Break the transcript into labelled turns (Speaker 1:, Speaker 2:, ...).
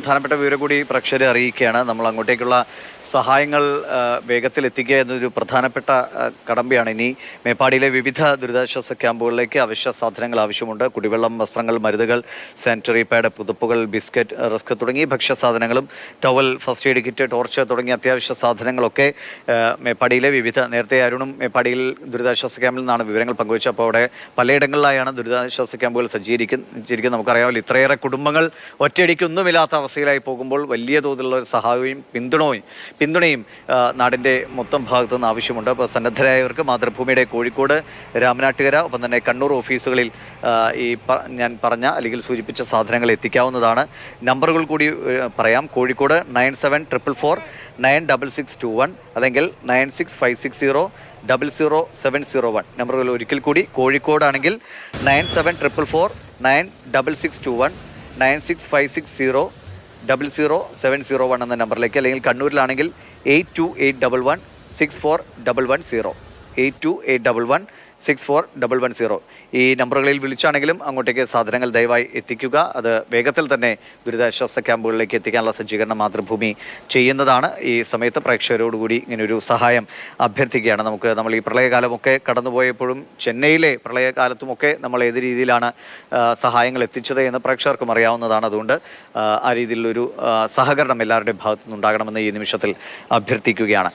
Speaker 1: പ്രധാനപ്പെട്ട വിവരം കൂടി പ്രേക്ഷകരെ അറിയിക്കുകയാണ്. നമ്മൾ അങ്ങോട്ടേക്കുള്ള സഹായങ്ങൾ വേഗത്തിൽ എത്തിക്കുക എന്നൊരു പ്രധാനപ്പെട്ട കടമ്പയാണ്. ഇനി മേപ്പാടിയിലെ വിവിധ ദുരിതാശ്വാസ ക്യാമ്പുകളിലേക്ക് അവശ്യ സാധനങ്ങൾ ആവശ്യമുണ്ട്. കുടിവെള്ളം, വസ്ത്രങ്ങൾ, മരുന്നുകൾ, സാനിറ്ററി പാഡ്, പുതുപ്പുകൾ, ബിസ്ക്കറ്റ്, റസ്ക് തുടങ്ങി ഭക്ഷ്യസാധനങ്ങളും towel, first aid kit, torch തുടങ്ങിയ അത്യാവശ്യ സാധനങ്ങളൊക്കെ മേപ്പാടിയിലെ നേരത്തെ അരുണും മേപ്പാടിയിൽ ദുരിതാശ്വാസ ക്യാമ്പിൽ നിന്നാണ് വിവരങ്ങൾ പങ്കുവച്ചത്. അപ്പോൾ അവിടെ പലയിടങ്ങളിലായാണ് ദുരിതാശ്വാസ ക്യാമ്പുകൾ സജ്ജീകരിക്കുന്നത്. നമുക്കറിയാമല്ലോ, ഇത്രയേറെ കുടുംബങ്ങൾ ഒറ്റയടിക്കൊന്നുമില്ലാത്ത അവസ്ഥയിലായി പോകുമ്പോൾ വലിയ തോതിലുള്ള ഒരു സഹായവും പിന്തുണയും നാടിൻ്റെ മൊത്തം ഭാഗത്തു നിന്ന് ആവശ്യമുണ്ട്. അപ്പോൾ സന്നദ്ധരായവർക്ക് മാതൃഭൂമിയുടെ കോഴിക്കോട്, രാമനാട്ടുകര, ഒപ്പം തന്നെ കണ്ണൂർ ഓഫീസുകളിൽ ഞാൻ പറഞ്ഞ അല്ലെങ്കിൽ സൂചിപ്പിച്ച സാധനങ്ങൾ എത്തിക്കാവുന്നതാണ്. നമ്പറുകൾ കൂടി പറയാം. കോഴിക്കോട് 9744496621 അല്ലെങ്കിൽ 9656000701. നമ്പറുകൾ ഒരിക്കൽ കൂടി. കോഴിക്കോടാണെങ്കിൽ 9744496621 9656000701 എന്ന നമ്പറിലേക്ക്, അല്ലെങ്കിൽ കണ്ണൂരിലാണെങ്കിൽ 8281164110 8281164110 ഈ നമ്പറുകളിൽ വിളിച്ചാണെങ്കിലും അങ്ങോട്ടേക്ക് സാധനങ്ങൾ ദയവായി എത്തിക്കുക. അത് വേഗത്തിൽ തന്നെ ദുരിതാശ്വാസ ക്യാമ്പുകളിലേക്ക് എത്തിക്കാനുള്ള സജ്ജീകരണം മാതൃഭൂമി ചെയ്യുന്നതാണ്. ഈ സമയത്ത് പ്രേക്ഷകരോടുകൂടി ഇങ്ങനൊരു സഹായം അഭ്യർത്ഥിക്കുകയാണ്. നമ്മൾ ഈ പ്രളയകാലമൊക്കെ കടന്നുപോയപ്പോഴും ചെന്നൈയിലെ പ്രളയകാലത്തുമൊക്കെ നമ്മൾ ഏത് രീതിയിലാണ് സഹായങ്ങൾ എത്തിച്ചത് എന്ന് പ്രേക്ഷകർക്കും അറിയാവുന്നതാണ്. അതുകൊണ്ട് ആ രീതിയിലുള്ളൊരു സഹകരണം എല്ലാവരുടെയും ഭാഗത്തു നിന്നുണ്ടാകണമെന്ന് ഈ നിമിഷത്തിൽ അഭ്യർത്ഥിക്കുകയാണ്.